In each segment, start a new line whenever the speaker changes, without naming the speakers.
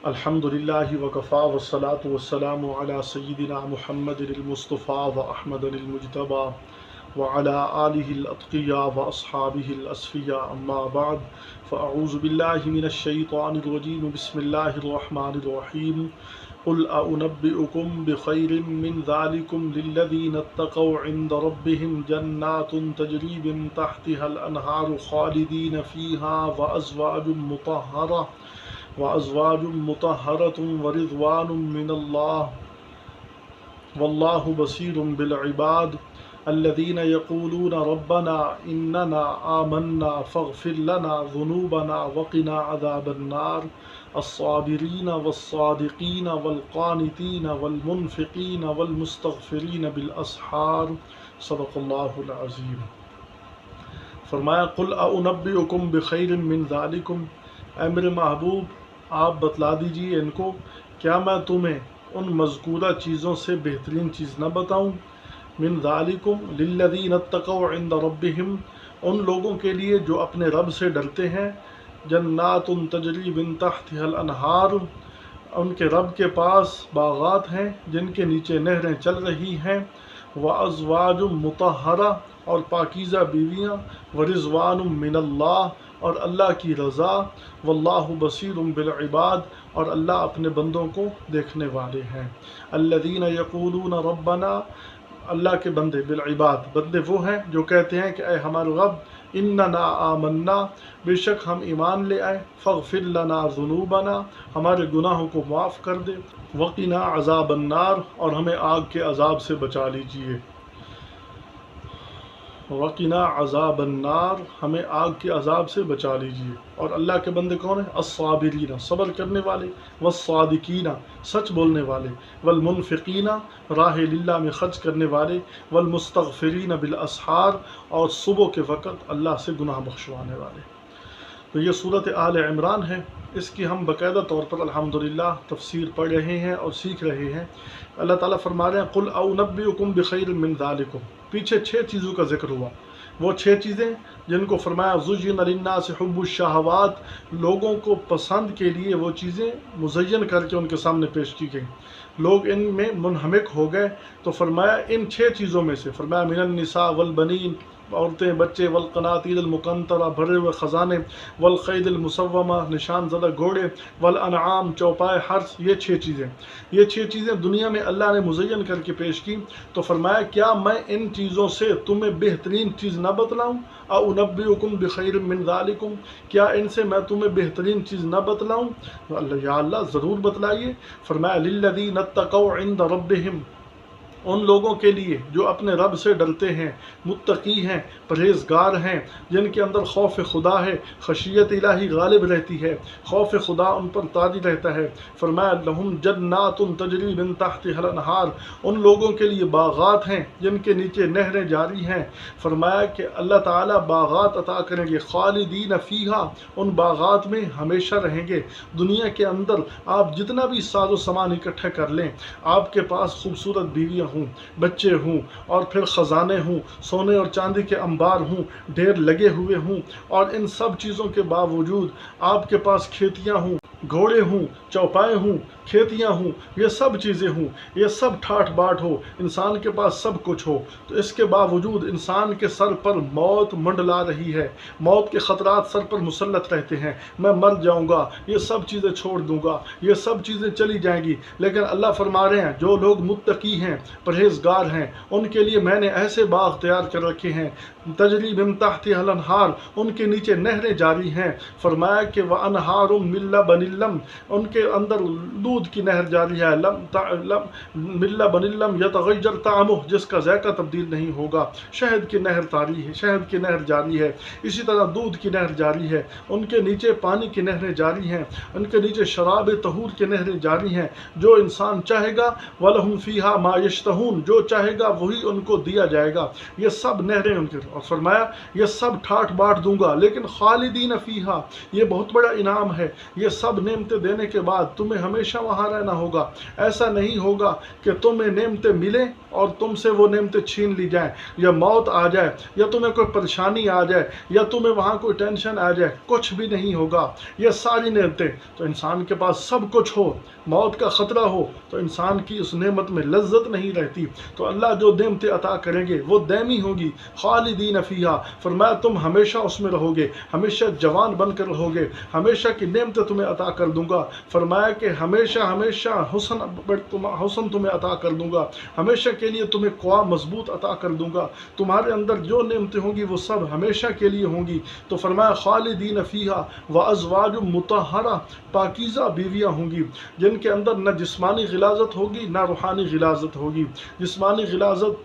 الحمدللہ وکفا والصلاة والسلام علی سیدنا محمد المصطفیٰ و احمد المجتبیٰ وعلی آلہ الاتقیاء و اصحابہ الاسفیاء اما بعد فاعوذ باللہ من الشیطان الرجیم بسم اللہ الرحمن الرحیم قل أنبئكم بخير من ذلكم للذين اتقوا عند ربهم جنات تجري من تحتها الأنهار خالدين فيها وأزواج مطهرة ورضوان من الله والله بصير بالعباد الذين يقولون ربنا إننا آمنا فاغفر لنا ذنوبنا وقنا عذاب النار الصابرين والصادقين والقانتين والمنفقين والمستغفرين بالأسحار صدق اللہ العظیم۔ فرمایا قل أنبئكم بخير من ذلكم، اے میرے محبوب آپ بتلا دیجئے ان کو، کیا میں تمہیں ان مذکورہ چیزوں سے بہترین چیز نہ بتاؤں؟ من ذالکم للذین اتقوا عند ربہم، ان لوگوں کے لیے جو اپنے رب سے ڈرتے ہیں، جنات تجری من تحتها الانہار، ان کے رب کے پاس باغات ہیں جن کے نیچے نہریں چل رہی ہیں، وازواج مطہرہ، اور پاکیزہ بیویاں، ورضوان من اللہ، اور اللہ کی رضا، واللہ بصیر بالعباد، اور اللہ اپنے بندوں کو دیکھنے والے ہیں۔ الذین یقولون ربنا، اللہ کے بندے، بالعباد، بندے وہ ہیں جو کہتے ہیں کہ اے ہمارے رب، اننا آمنا، بے شک ہم ایمان لے آئے، فاغفر لنا ذنوبنا، ہمارے گناہوں کو معاف کر دے، وقنا عذاب النار، اور ہمیں آگ کے عذاب سے بچا لیجئے۔ وقنا عذاب النار، ہمیں آگ کے عذاب سے بچا لیجئے۔ اور اللہ کے بندے کون ہیں؟ الصابرین، صبر کرنے والے، والصادقین، سچ بولنے والے، والمنفقین، راہ للہ میں خرچ کرنے والے، والمستغفرین بالاسحار، اور صبح کے وقت اللہ سے گناہ بخشوانے والے۔ تو یہ صورت آل عمران ہے، اس کی ہم باقاعدہ طور پر الحمدللہ تفسیر پڑھ رہے ہیں اور سیکھ رہے ہیں۔ اللہ تعالیٰ فرما رہے ہیں قل أنبئكم بخير من ذلكم، پیچھے 6 چیزوں کا ذکر ہوا، وہ 6 چیزیں جن کو فرمایا زُيِّنَ لِلنَّاسِ حُبُّ الشَّهَوَاتِ، لوگوں کو پسند کے لیے وہ چیزیں مزین کر کے ان کے سامنے پیش کی گئیں، لوگ ان میں منہمک ہو گئے۔ تو فرمایا ان 6 چیزوں میں سے، فرمایا من النساء والبنین، عورتیں، بچے، والقناطیر المقنطرہ، بھرے ہوئے خزانے، والخیل المسومہ، نشان زدہ گھوڑے، والانعام، چوپائے حرث، یہ 6 چیزیں دنیا میں اللہ نے مزین کر کے پیش کی۔ تو فرمایا کیا میں ان چیزوں سے تمہیں بہترین چیز نہ بتلاؤں؟ أنبئكم بخير من ذلكم، کیا ان سے میں تمہیں بہترین چیز نہ بتلاؤں؟ یا اللہ ضرور بتلائیے۔ فرمایا للذین اتقوا عند ربهم، ان لوگوں کے لیے جو اپنے رب سے ڈرتے ہیں، متقی ہیں، پرہیزگار ہیں، جن کے اندر خوف خدا ہے، خشیت الہی غالب رہتی ہے، خوف خدا ان پر طاری رہتا ہے۔ فرمایا لہم جنات تجری من تحتها الانہار، ان لوگوں کے لیے باغات ہیں جن کے نیچے نہریں جاری ہیں۔ فرمایا کہ اللہ تعالیٰ باغات عطا کریں گے، خالدین فیہا، ان باغات میں ہمیشہ رہیں گے۔ دنیا کے اندر آپ جتنا بھی ساز و سامان اکٹھا کر لیں، آپ کے پاس خوبصورت بیویاں ہوں، بچے ہوں، اور پھر خزانے ہوں، سونے اور چاندی کے انبار ہوں، ڈھیر لگے ہوئے ہوں، اور ان سب چیزوں کے باوجود آپ کے پاس کھیتیاں ہوں، گھوڑے ہوں، چوپائے ہوں، کھیتیاں ہوں، یہ سب چیزیں ہوں، یہ سب ٹھاٹ باٹ ہو، انسان کے پاس سب کچھ ہو، تو اس کے باوجود انسان کے سر پر موت منڈلا رہی ہے، موت کے خطرات سر پر مسلط رہتے ہیں، میں مر جاؤں گا، یہ سب چیزیں چھوڑ دوں گا، یہ سب چیزیں چلی جائیں گی۔ لیکن اللہ فرما رہے ہیں جو لوگ متقی ہیں، پرہیزگار ہیں، ان کے لیے میں نے ایسے باغ تیار کر رکھے ہیں، تجری من تحتها الانہار، ان کے نیچے نہریں جاری ہیں۔ فرمایا کہ وانہار من لبن لم، ان کے اندر دودھ کی نہر جاری ہے، من لبن لم یتغیر طعمہ، جس کا ذائقہ تبدیل نہیں ہوگا، شہد کی نہر طاری ہے، شہد کی نہر جاری ہے، اسی طرح دودھ کی نہر جاری ہے، ان کے نیچے پانی کی نہریں جاری ہیں، ان کے نیچے شراب طہور کی نہریں جاری ہیں، جو انسان چاہے گا وَلَهُمْ فِيهَا مَا يَشْتَهُونَ، جو چاہے گا وہی ان کو دیا جائے گا، یہ سب نہریں ان کے۔ اور فرمایا یہ سب ٹھاٹ باٹ دوں گا، لیکن خالدین فیہا، یہ بہت بڑا انعام ہے، یہ سب सब नेमतें देने के बाद तुम्हें हमेशा वहाँ रहना होगा। ऐसा नहीं होगा कि तुम्हें नेमतें मिलें और तुमसे वो नेमतें छीन ली जाएं, या मौत आ जाए, या तुम्हें कोई परेशानी आ जाए, या तुम्हें वहाँ कोई टेंशन आ जाए। कुछ भी नहीं होगा। ये सारी नेमतें, तो इंसान के पास सब कुछ हो, मौत का ख़तरा हो, तो इंसान की उस नेमत में लज्जत नहीं रहती। तो अल्लाह जो नेमतें अता करेंगे वो दैमी होगी। खालिदीन फीहा, फरमाया तुम हमेशा उसमें रहोगे, हमेशा जवान बनकर रहोगे, हमेशा की नेमतें तुम्हें अता कर दूंगा। फरमाया कि हमेशा हमेशा हुस्न तुम्हें अता कर दूंगा, हमेशा के लिए तुम्हें क़वा मजबूत अता कर दूंगा। तुम्हारे अंदर जो नेमतें होंगी वो सब हमेशा के लिए होंगी। तो फरमाया खालिदीन फीहा व अज़वाजुम मुतहरा, पाकीज़ा बीवियाँ होंगी जिनके अंदर न जिस्मानी गिलाज़त होगी न रूहानी गिलाज़त होगी। जिस्मानी गिलाज़त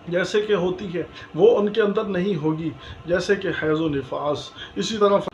जैसे कि होती है वो उनके अंदर नहीं होगी, जैसे कि हैज़ व निफास। इसी तरह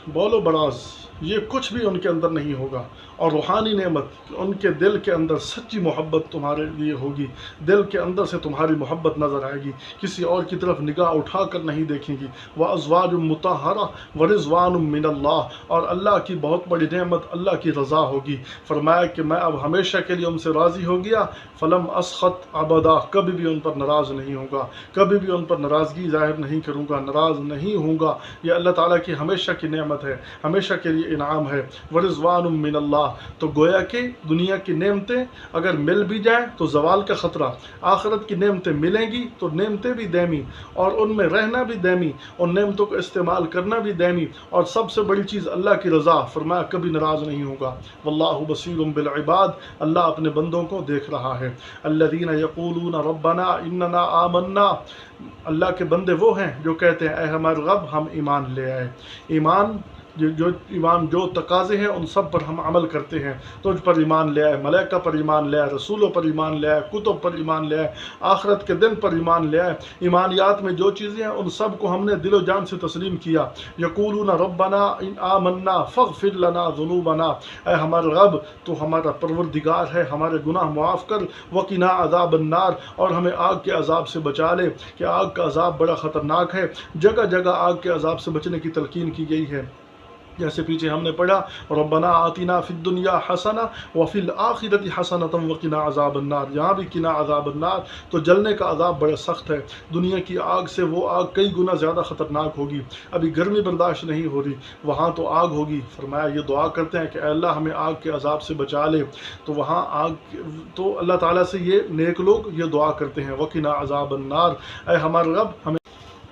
बोलो बराज, ये कुछ भी उनके अंदर नहीं होगा। और रूहानी नेमत, उनके दिल के अंदर सच्ची मोहब्बत तुम्हारे लिए होगी, दिल के अंदर से तुम्हारी मोहब्बत नज़र आएगी, किसी और की तरफ निगाह उठा कर नहीं देखेंगी। व अज़वाजुम मुतहरा व रिज़वानुम मिनल्लाह, और अल्लाह की बहुत बड़ी नेमत अल्लाह की रज़ा होगी। फरमाया कि मैं अब हमेशा के लिए उनसे राज़ी हो गया। फ़लम असख़त अबदा, कभी भी उन पर नाराज़ नहीं होगा, कभी भी उन पर नाराज़गी ज़ाहिर नहीं करूँगा, नाराज़ नहीं होऊंगा। यह अल्लाह ताला की हमेशा की नेमत है, हमेशा के लिए इनाम है। व रिज़वानुम मिनल्लाह, तो गोया कि दुनिया की नेमतें अगर मिल भी जाए तो ज़वाल का ख़तरा, आखिरत की नेमतें मिलेंगी तो नेमतें भी दैमी, और उनमें रहना भी दैमी, उन नेमतों को इस्तेमाल करना भी दैमी, और सबसे बड़ी चीज़ अल्लाह की रज़ा। फरमाया कभी नाराज़ नहीं होगा। वल्लाहु बसीरुम बिल इबाद, अल्लाह अपने बंदों को देख रहा है। अल्लज़ीना यक़ूलूना रब्बना इन्नना आमन्ना, अल्लाह के बंदे वो हैं जो कहते हैं ऐ हमारे रब हम ईमान ले आए। ईमान जो तकाज़े हैं उन सब पर हम अमल करते हैं। तुझ पर ईमान ले आए, मलाइका पर ईमान ले आए, रसूलों पर ईमान ले आए, कुतुब पर ईमान ले आए, आखिरत के दिन पर ईमान ले आए। ईमानियात में जो चीज़ें हैं उन सब को हमने दिलो जान से तस्लीम किया। यक़ूलूना रब्बना इन आमन्ना फ़ग़फ़िर लना ज़ुनूबना, ऐ हमारे रब तो हमारा परवरदिगार है, हमारे गुनाह मुआफ़ कर। वक़िना अज़ाबन नार, और हमें आग के अज़ाब से बचा ले, कि आग का अज़ाब बड़ा ख़तरनाक है। जगह जगह आग के अज़ाब से बचने की तलकीन की गई है। जैसे पीछे हमने पढ़ा रब्बना आतिना फिद दुनिया हसना व फिल आखिरति हसनतम व किना अज़ाबन नार, यहाँ भी किना अज़ाबन नार, तो जलने का अज़ाब बड़ा सख्त है। दुनिया की आग से वो आग कई गुना ज़्यादा ख़तरनाक होगी। अभी गर्मी बर्दाश्त नहीं हो रही, वहाँ तो आग होगी। फरमाया ये दुआ करते हैं कि अल्लाह हमें आग के अज़ाब से बचा ले। तो वहाँ आग, तो अल्लाह ताला से ये नेक लोग ये दुआ करते हैं व किना अज़ाबन नार, ऐ हमारे रब हमें।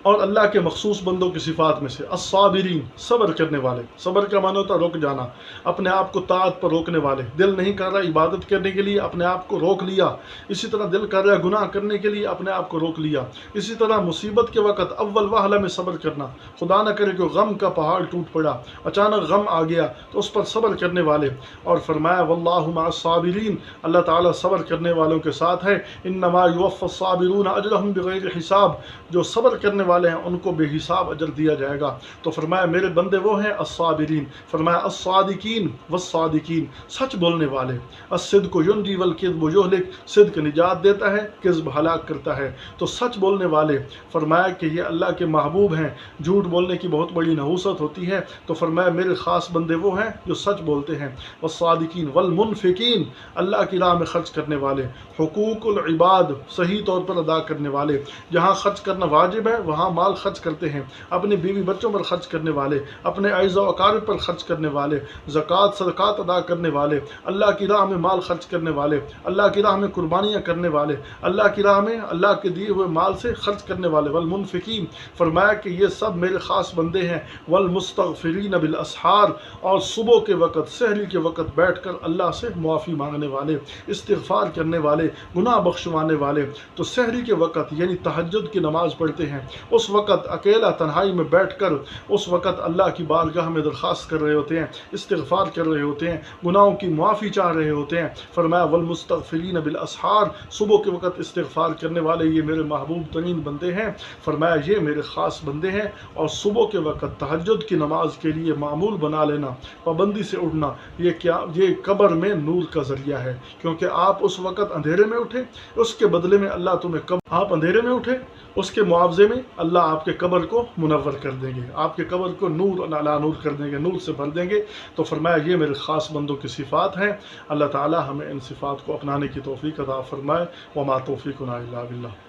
और अल्लाह के मखसूस बंदों की सिफ़ात में से अस्साबिरीन, सब्र करने वाले। सब्र का माना होता है रुक जाना, अपने आप को ताअत पर रोकने वाले। दिल नहीं कर रहा इबादत करने के लिए, अपने आप को रोक लिया। इसी तरह दिल कर रहा गुनाह करने के लिए, अपने आप को रोक लिया। इसी तरह मुसीबत के वक़्त अव्वल वहला में सब्र करना, खुदा न करे कि गम का पहाड़ टूट पड़ा, अचानक गम आ गया तो उस पर सब्र करने वाले। और फरमाया वल्लाहु मअस्साबिरीन, अल्लाह ताला सब्र करने वालों के साथ है। इन्नमा युवफ़्फ़स्साबिरून अजरहुम बिग़ैरि हिसाब, जो सब्र करने वाले हैं उनको बेहिसाब अजर दिया जाएगा। तो फरमाया मेरे बंदे वो हैं अस्साबिरीन। फरमाया अस्सादिकीन वस्सादिकीन, सच बोलने वाले। अस्सिद्क़ु युनजी वल किज़्बु युहलिक, सिद्क़ निजात देता है, किज़्ब हलाक करता है। तो सच बोलने वाले, फरमाया कि ये अल्लाह के महबूब हैं। झूठ बोलने की बहुत बड़ी नहूसत होती है, तो फरमाया मेरे ख़ास बंदे वो हैं जो सच बोलते हैं। वस्सादिकीन वल मुनफ़िकीन, अल्लाह की राह में खर्च करने वाले। हुकूकुल इबाद, सही तौर पर अदा करने वाले। जहाँ खर्च करना वाजिब है वहाँ माल खर्च करते हैं। अपने बीवी बच्चों पर खर्च करने वाले, अपने अज़ा व अक़ारिब पर खर्च करने वाले, ज़कात सदक़ात अदा करने वाले, अल्लाह की राह में माल खर्च करने वाले, अल्लाह की राह में कुर्बानियाँ करने वाले, अल्लाह की राह में अल्लाह के दिए हुए माल से खर्च करने वाले। वल मुनफ़िकीन, फरमाया कि ये सब मेरे ख़ास बंदे हैं। वल मुस्तग़फ़िरीन बिल असहार, और सुबह के वक़्त सहरी के वक़्त बैठ कर अल्लाह से मुआफ़ी मांगने वाले, इस्तिग़फ़ार करने वाले, गुनाह बख्शवाने वाले। तो सहरी के वक़्त यानी तहज्जुद की नमाज़ पढ़ते हैं, उस वक़्त अकेला तन्हाई में बैठकर उस वक़्त अल्लाह की बारगाह में दरख्वास्त कर रहे होते हैं, इस्तिग़फ़ार कर रहे होते हैं, गुनाहों की मुआफ़ी चाह रहे होते हैं। फरमाया वल मुस्तग़फ़िरीन बिल असहार, सुबह के वक़्त इस्तिग़फ़ार करने वाले ये मेरे महबूब तरीन बंदे हैं। फरमाया ये मेरे ख़ास बंदे हैं। और सुबह के वक़्त तहज्जुद की नमाज के लिए मामूल बना लेना, पाबंदी से उठना, ये क्या, ये कब्र में नूर का ज़रिया है। क्योंकि आप उस वक़्त अंधेरे में उठे, उसके बदले में अल्लाह तुम्हें, कब आप अंधेरे में उठे उसके मुआवजे में اللہ آپ کے قبر کو منور کر دیں گے، آپ کے قبر کو نور علی نور کر دیں گے، نور سے بھر دیں گے۔ تو فرمایا یہ میرے خاص بندوں کی صفات ہیں۔ اللہ تعالی ہمیں ان صفات کو اپنانے کی توفیق عطا فرمائے۔ وما توفیقنا الا باللہ۔